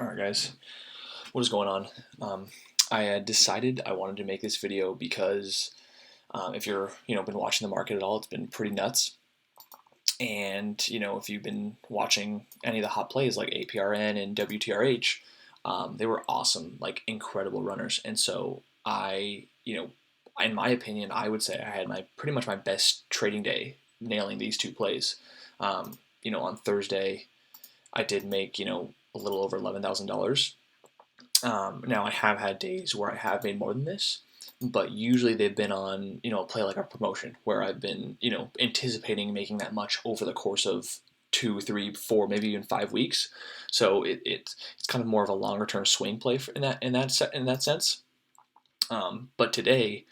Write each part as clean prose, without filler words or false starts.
All right, guys, what is going on? I had decided I wanted to make this video because if you're, been watching the market at all, it's been pretty nuts. And if you've been watching any of the hot plays like APRN and WTRH, they were awesome, like incredible runners. And so in my opinion, I would say I had my pretty much my best trading day nailing these two plays. On Thursday, I did make a little over $11,000. Now I have had days where I have made more than this, but usually they've been on a play like a promotion where I've been anticipating making that much over the course of 2, 3, 4, maybe even 5 weeks. So it's kind of more of a longer term swing play in that sense. But today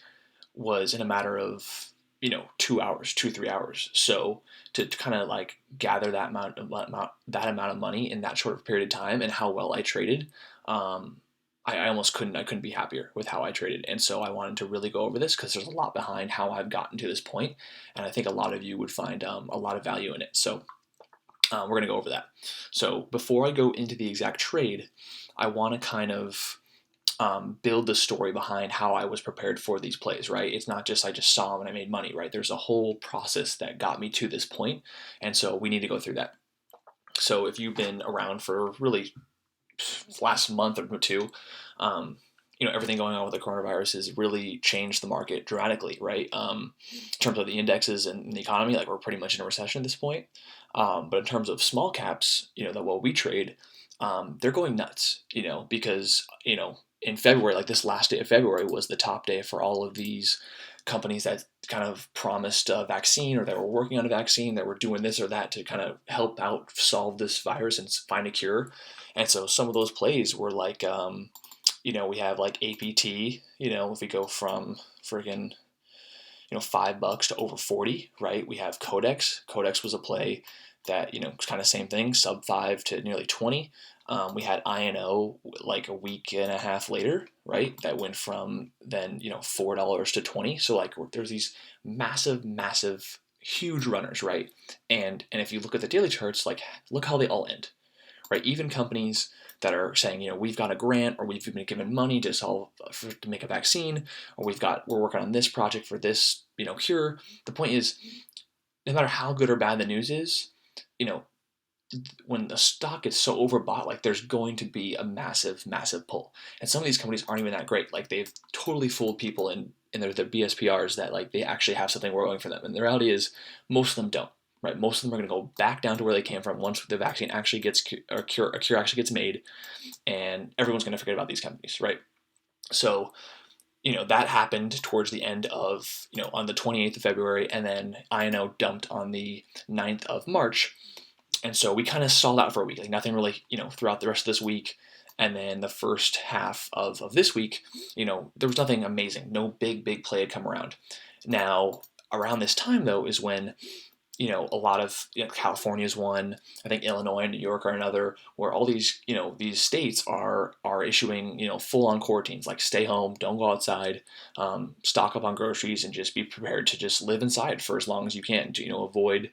was in a matter of 2 hours, 2, 3 hours. So to kind of like gather that amount of money in that short of period of time and how well I traded, I almost couldn't be happier with how I traded. And so I wanted to really go over this because there's a lot behind how I've gotten to this point, and I think a lot of you would find a lot of value in it. So we're going to go over that. So before I go into the exact trade, I want to kind of build the story behind how I was prepared for these plays, right? It's not just I just saw them and I made money, right? There's a whole process that got me to this point, and so we need to go through that. So if you've been around for really last month or two, everything going on with the coronavirus has really changed the market dramatically, right? In terms of the indexes and the economy, like we're pretty much in a recession at this point. But in terms of small caps, that what we trade, they're going nuts, because in February, like this last day of February was the top day for all of these companies that kind of promised a vaccine or that were working on a vaccine, that were doing this or that to kind of help out solve this virus and find a cure. And so some of those plays were like, we have like APT, if we go from friggin', $5 to over 40, right? We have Codex. Codex was a play that, kind of same thing, sub 5 to nearly 20. We had INO like a week and a half later, right? That went from then, $4 to 20. So like there's these massive, huge runners, right? And if you look at the daily charts, like look how they all end, right? Even companies that are saying, we've got a grant or we've been given money to make a vaccine, or we're working on this project for this, cure. The point is, no matter how good or bad the news is, you know, when the stock gets so overbought, like there's going to be a massive pull. And some of these companies aren't even that great. Like they've totally fooled people in their BSPRs that like they actually have something going for them. And the reality is most of them don't. Right, most of them are going to go back down to where they came from once the vaccine actually gets a cure actually gets made, and everyone's going to forget about these companies, right? So, that happened towards the end of, on the 28th of February, and then INO dumped on the 9th of March, and so we kind of stalled out for a week, like nothing really, throughout the rest of this week. And then the first half of this week, there was nothing amazing, no big play had come around. Now, around this time though is when a lot of California's one, I think Illinois and New York are another, where all these states are issuing full on quarantines, like stay home, don't go outside, stock up on groceries, and just be prepared to just live inside for as long as you can to avoid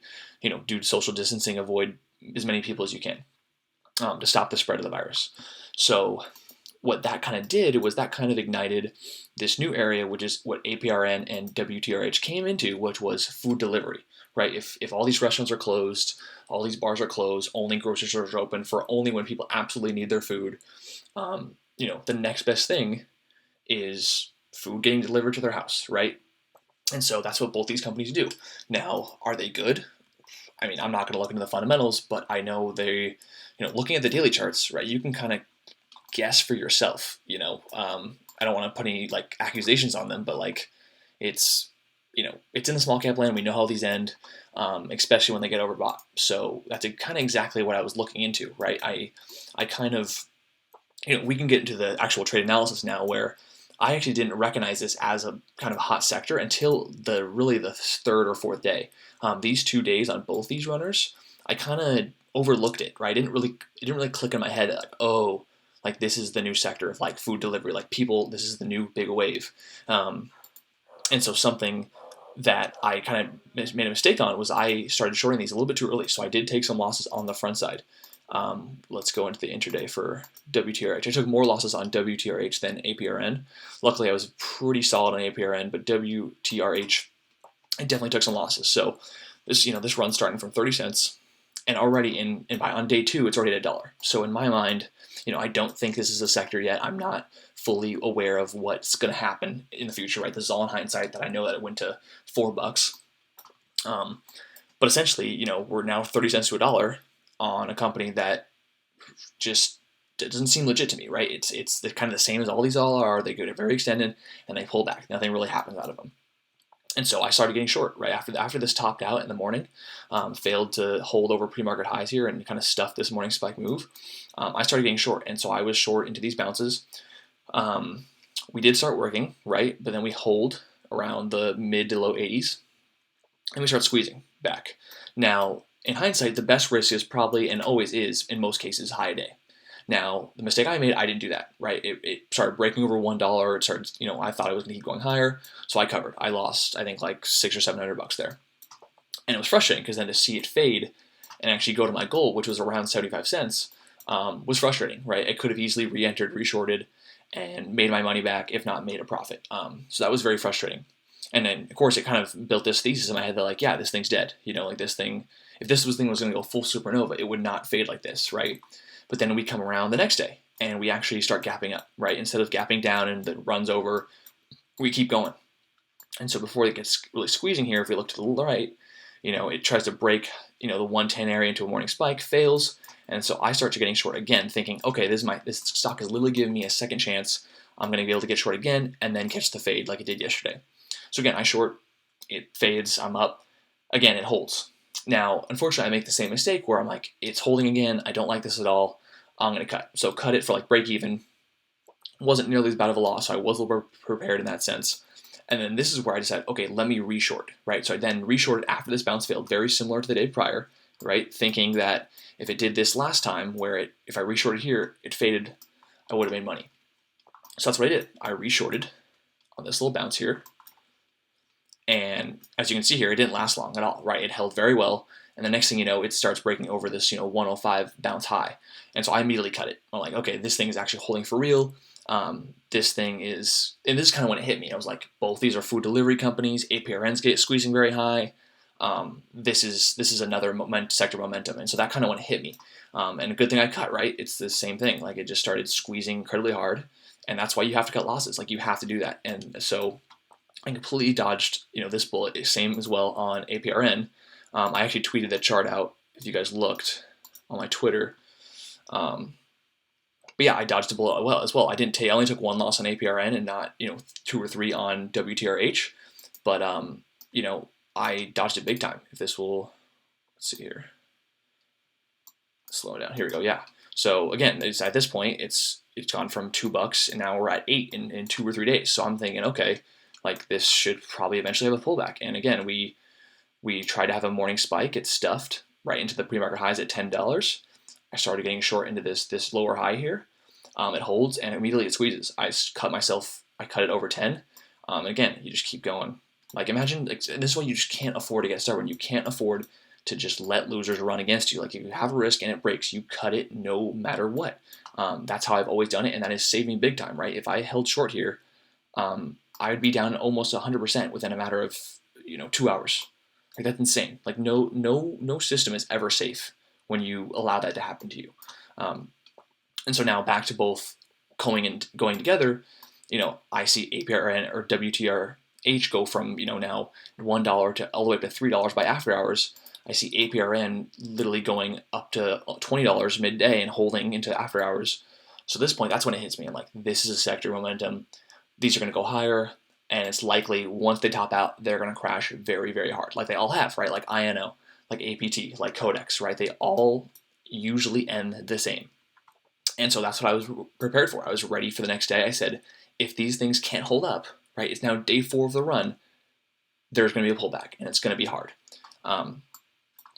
do social distancing, avoid as many people as you can, to stop the spread of the virus. So what that kind of did was that kind of ignited this new area, which is what APRN and WTRH came into, which was food delivery, right? If all these restaurants are closed, all these bars are closed, only grocery stores are open for only when people absolutely need their food, the next best thing is food getting delivered to their house, right? And so that's what both these companies do. Now, are they good? I mean, I'm not going to look into the fundamentals, but I know they, looking at the daily charts, right, you can kind of guess for yourself. I don't want to put any like accusations on them, but like it's it's in the small cap land. We know how these end, especially when they get overbought. So that's kind of exactly what I was looking into, right? I kind of we can get into the actual trade analysis now, where I actually didn't recognize this as a kind of hot sector until the third or fourth day. These 2 days on both these runners, I kind of overlooked it, right? It didn't really click in my head like, oh, like this is the new sector of like food delivery, like people, this is the new big wave. And so something that I kind of made a mistake on was I started shorting these a little bit too early. So I did take some losses on the front side. Let's go into the intraday for WTRH. I took more losses on WTRH than APRN. Luckily, I was pretty solid on APRN, but WTRH, I definitely took some losses. So this run starting from 30 cents, and already on day 2, it's already at $1. So in my mind, I don't think this is a sector yet. I'm not fully aware of what's going to happen in the future, right? This is all in hindsight that I know that it went to $4. But essentially, we're now 30 cents to $1 on a company that just doesn't seem legit to me, right? It's kind of the same as all these all are. They go to very extended and they pull back. Nothing really happens out of them. And so I started getting short right after this topped out in the morning, failed to hold over pre-market highs here and kind of stuffed this morning spike move. I started getting short, and so I was short into these bounces. We did start working, right? But then we hold around the mid to low 80s, and we start squeezing back. Now, in hindsight, the best risk is probably, and always is, in most cases, high a day. Now, the mistake I made, I didn't do that, right? It started breaking over $1. It started, I thought it was going to keep going higher, so I covered. I lost, I think, like $600 or $700 there. And it was frustrating because then to see it fade and actually go to my goal, which was around 75 cents, was frustrating, right? I could have easily re-entered, re-shorted, and made my money back, if not made a profit. So that was very frustrating. And then, of course, it kind of built this thesis in my head that, like, yeah, this thing's dead. Like this thing, if this thing was going to go full supernova, it would not fade like this, right? But then we come around the next day and we actually start gapping up, right? Instead of gapping down and it runs over, we keep going. And so before it gets really squeezing here, if we look to the right, it tries to break, the 110 area into a morning spike, fails. And so I start to getting short again, thinking, okay, this stock is literally giving me a second chance. I'm going to be able to get short again and then catch the fade like it did yesterday. So again, I short, it fades, I'm up. Again, it holds. Now, unfortunately, I make the same mistake where I'm like, it's holding again. I don't like this at all. I'm going to cut. So cut it for like break even. Wasn't nearly as bad of a loss, so I was a little prepared in that sense. And then this is where I decided, okay, let me reshort, right? So I then reshorted after this bounce failed, very similar to the day prior, right? Thinking that if it did this last time, where if I reshorted here, it faded, I would have made money. So that's what I did. I reshorted on this little bounce here. And as you can see here, it didn't last long at all, right? It held very well. And the next thing you know, it starts breaking over this, 105 bounce high. And so I immediately cut it. I'm like, okay, this thing is actually holding for real. This thing is, and this is kind of when it hit me. I was like, both these are food delivery companies. APRN's squeezing very high. This is another sector momentum. And so that kind of when it hit me. And a good thing I cut, right? It's the same thing. Like it just started squeezing incredibly hard. And that's why you have to cut losses. Like you have to do that. And so I completely dodged, this bullet. Same as well on APRN. I actually tweeted that chart out if you guys looked on my Twitter. But yeah, I dodged the bullet as well. I only took one loss on APRN and not 2 or 3 on WTRH. But I dodged it big time. If this will, let's see here, slow it down. Here we go. Yeah. So again, at this point, it's gone from $2 and now we're at 8 in 2 or 3 days. So I'm thinking, okay, like this should probably eventually have a pullback. And again, we tried to have a morning spike. It stuffed right into the pre-market highs at $10. I started getting short into this lower high here. It holds and immediately it squeezes. I cut it over 10. And again, you just keep going. Like imagine, this is why you just can't afford to get started. When you can't afford to just let losers run against you. Like if you have a risk and it breaks, you cut it no matter what. That's how I've always done it, and that has saved me big time, right? If I held short here, I would be down almost 100% within a matter of 2 hours. Like that's insane. Like no system is ever safe when you allow that to happen to you. And so now back to both going together. I see APRN or WTRH go from now $1 to all the way up to $3 by after hours. I see APRN literally going up to $20 midday and holding into after hours. So at this point, that's when it hits me. I'm like, this is a sector momentum. These are going to go higher, and it's likely once they top out, they're going to crash very, very hard, like they all have, right? Like INO, like APT, like Codex, right? They all usually end the same. And so that's what I was prepared for. I was ready for the next day. I said, if these things can't hold up, right? It's now day 4 of the run. There's going to be a pullback, and it's going to be hard.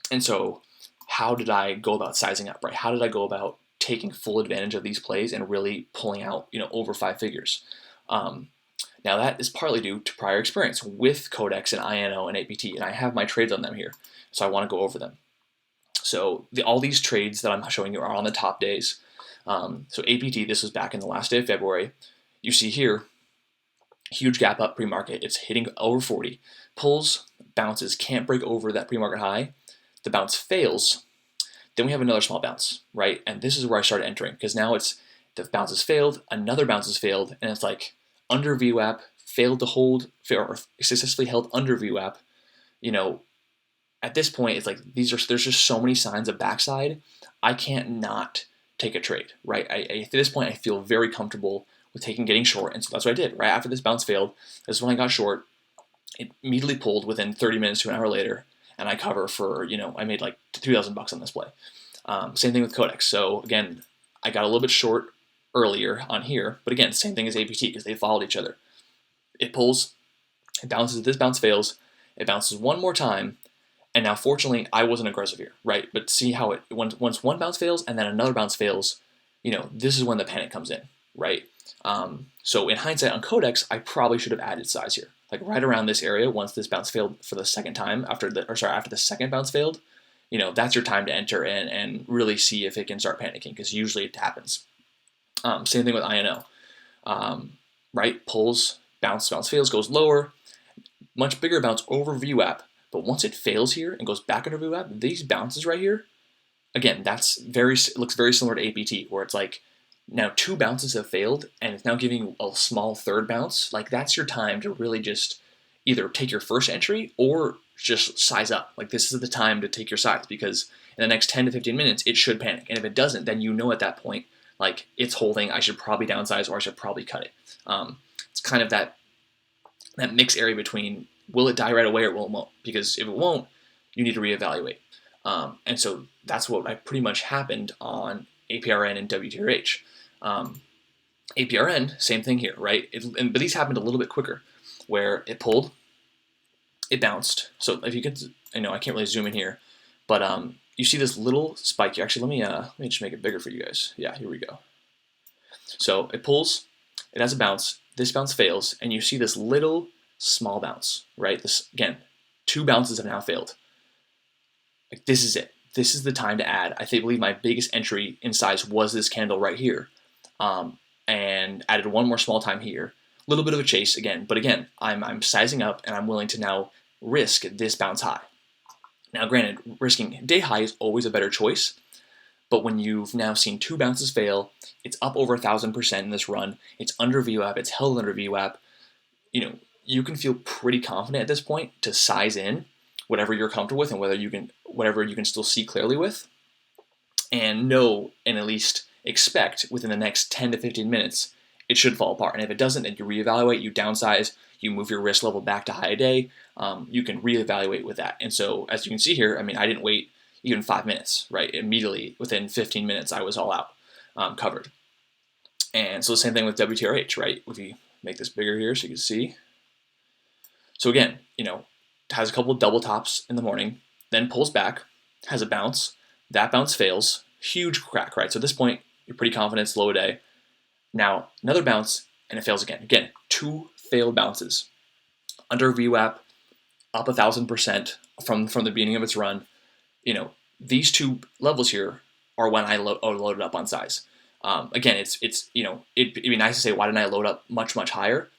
And so how did I go about sizing up, right? How did I go about taking full advantage of these plays and really pulling out, over 5 figures? Now that is partly due to prior experience with Codex and INO and APT, and I have my trades on them here, so I want to go over them. So all these trades that I'm showing you are on the top days. So APT, this was back in the last day of February. You see here, huge gap up pre-market. It's hitting over 40. Pulls, bounces, can't break over that pre-market high. The bounce fails. Then we have another small bounce, right? And this is where I started entering, because now it's the bounce has failed, another bounce has failed, and it's like under VWAP, failed to hold, or successfully held under VWAP. You know, at this point, it's like there's just so many signs of backside. I can't not take a trade, right? At this point, I feel very comfortable with getting short, and so that's what I did. Right after this bounce failed, this is when I got short. It immediately pulled within 30 minutes to an hour later, and I cover for, I made like $2,000 on this play. Same thing with Codex. So again, I got a little bit short earlier on here, but again, same thing as APT because they followed each other. It pulls, it bounces, this bounce fails, it bounces one more time, and now fortunately I wasn't aggressive here, right? But see how once one bounce fails and then another bounce fails, this is when the panic comes in, right? So in hindsight on Codex, I probably should have added size here, like right around this area. Once this bounce failed for the second time, after the second bounce failed, that's your time to enter and really see if it can start panicking, because usually it happens. Same thing with INO, right? Pulls, bounce fails, goes lower, much bigger bounce over VWAP, but once it fails here and goes back under VWAP, these bounces right here, again, looks very similar to APT, where it's like now two bounces have failed and it's now giving you a small third bounce. Like that's your time to really just either take your first entry or just size up. Like this is the time to take your size, because in the next 10 to 15 minutes, it should panic. And if it doesn't, then at that point, like it's holding, I should probably downsize or I should probably cut it. It's kind of that mixed area between will it die right away or will it won't? Because if it won't, you need to reevaluate. And so that's what pretty much happened on APRN and WTRH. APRN, same thing here, right? But these happened a little bit quicker, where it pulled, it bounced. So if you could, I know I can't really zoom in here, but you see this little spike here. Actually, let me just make it bigger for you guys. Yeah, here we go. So it pulls, it has a bounce. This bounce fails, and you see this little small bounce, right? This again, two bounces have now failed. Like this is it. This is the time to add. I believe my biggest entry in size was this candle right here, and added one more small time here. A little bit of a chase again, but again, I'm sizing up and I'm willing to now risk this bounce high. Now, granted, risking day high is always a better choice, but when you've now seen two bounces fail, it's up over 1,000% in this run. It's under VWAP. It's held under VWAP. You can feel pretty confident at this point to size in whatever you're comfortable with and whatever you can still see clearly with, and know and at least expect within the next 10 to 15 minutes it should fall apart. And if it doesn't, then you reevaluate, you downsize, you move your risk level back to high a day. You can reevaluate with that. And so as you can see here, I didn't wait even 5 minutes, right? Immediately within 15 minutes, I was all out, covered. And so the same thing with WTRH, right? If you make this bigger here so you can see. So again, has a couple of double tops in the morning, then pulls back, has a bounce. That bounce fails, huge crack, right? So at this point, you're pretty confident it's low a day. Now, another bounce, and it fails again. Again, two failed bounces. Under VWAP, up 1,000% from the beginning of its run. These two levels here are when I loaded up on size. Again, it'd be nice to say, why didn't I load up much, much higher?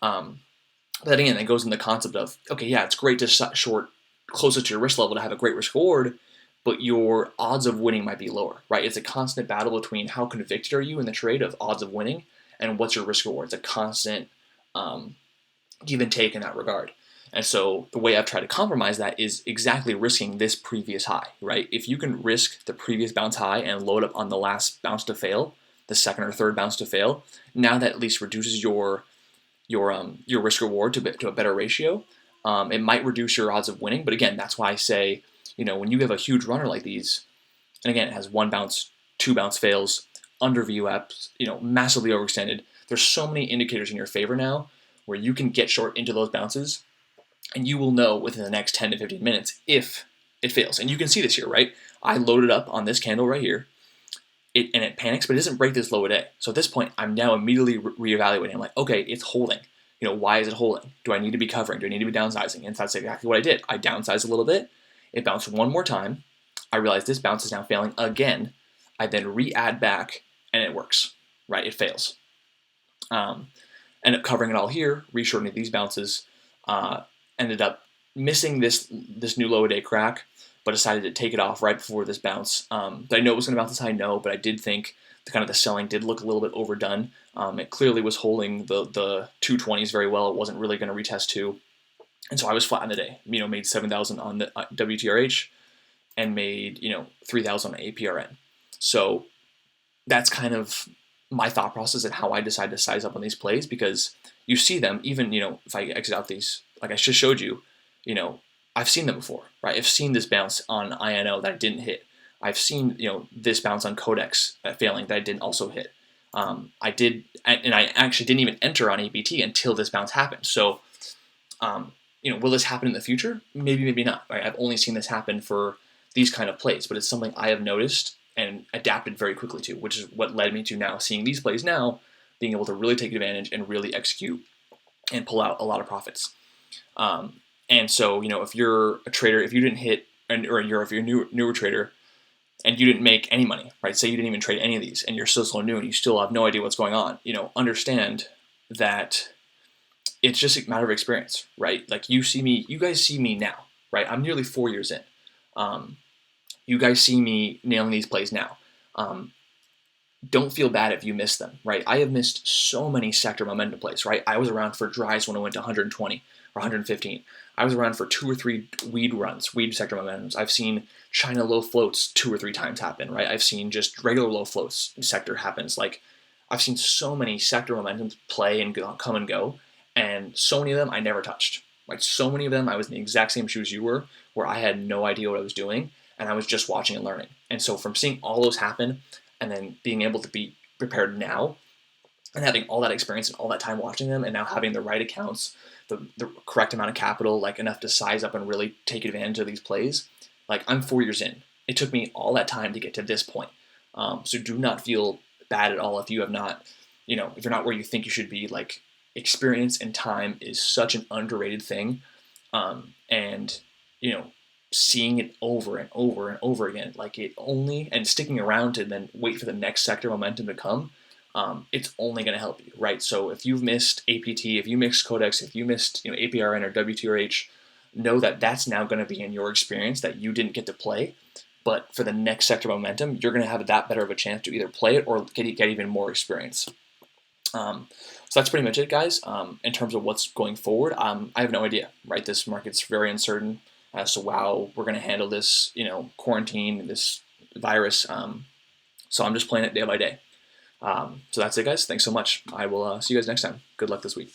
But then again, it goes in the concept of, okay, yeah, it's great to short closer to your risk level to have a great risk reward, but your odds of winning might be lower, right? It's a constant battle between how convicted are you in the trade of odds of winning and what's your risk reward. It's a constant give and take in that regard. And so the way I've tried to compromise that is exactly risking this previous high, right? If you can risk the previous bounce high and load up on the last bounce to fail, the second or third bounce to fail, now that at least reduces your risk reward to a better ratio. It might reduce your odds of winning, but again, that's why I say, when you have a huge runner like these, and again, it has one bounce, two bounce fails, under VWAP, massively overextended. There's so many indicators in your favor now where you can get short into those bounces, and you will know within the next 10 to 15 minutes if it fails. And you can see this here, right? I loaded up on this candle right here, and it panics, but it doesn't break this low a day. So at this point, I'm now immediately reevaluating. I'm like, okay, it's holding. Why is it holding? Do I need to be covering? Do I need to be downsizing? And that's exactly what I did. I downsized a little bit. It bounced one more time. I I realize this bounce is now failing again. I then re-add back, and it works, right? It fails. End up covering it all here, reshortening these bounces. Ended up missing this new low a day crack, but decided to take it off right before this bounce. Did I know it was going to bounce this high? No, but I did think the selling did look a little bit overdone. It clearly was holding the 220s very well. It wasn't really going to retest 2. And so I was flat in the day. Made 7,000 on the WTRH and made 3,000 on APRN. So that's kind of my thought process and how I decide to size up on these plays, because you see them even if I exit out these, like I just showed you, I've seen them before, right? I've seen this bounce on INO that I didn't hit. I've seen this bounce on Codex failing that I didn't also hit. I did, and I actually didn't even enter on APT until this bounce happened. So will this happen in the future? Maybe, maybe not. Right? I've only seen this happen for these kind of plays, but it's something I have noticed and adapted very quickly to, which is what led me to now seeing these plays now, being able to really take advantage and really execute and pull out a lot of profits. And so, if you're a trader, if you didn't hit, if you're a newer trader and you didn't make any money, right? Say you didn't even trade any of these and you're still so new and you still have no idea what's going on, understand that it's just a matter of experience, right? Like you guys see me now, right? I'm nearly 4 years in. You guys see me nailing these plays now. Don't feel bad if you miss them, right? I have missed so many sector momentum plays, right? I was around for dries when it went to 120 or 115. I was around for 2 or 3 weed sector momentums. I've seen China low floats 2 or 3 times happen, right? I've seen just regular low floats sector happens. Like I've seen so many sector momentums play and come and go, and so many of them I never touched. Like so many of them I was in the exact same shoes you were, where I had no idea what I was doing, and I was just watching and learning. And so from seeing all those happen, and then being able to be prepared now, and having all that experience and all that time watching them, and now having the right accounts, the correct amount of capital, like enough to size up and really take advantage of these plays, like I'm 4 years in. It took me all that time to get to this point. So do not feel bad at all if you have not, if you're not where you think you should be. Like experience and time is such an underrated thing. And seeing it over and over and over again, and sticking around to then wait for the next sector momentum to come, it's only going to help you, right? So if you've missed APT, if you missed Codex, if you missed APRN or WTRH, know that that's now going to be in your experience that you didn't get to play. But for the next sector momentum, you're going to have that better of a chance to either play it or get even more experience. So that's pretty much it, guys. In terms of what's going forward, I have no idea, right? This market's very uncertain as to how we're going to handle this, quarantine, this virus. So I'm just playing it day by day. So that's it, guys. Thanks so much. I will see you guys next time. Good luck this week.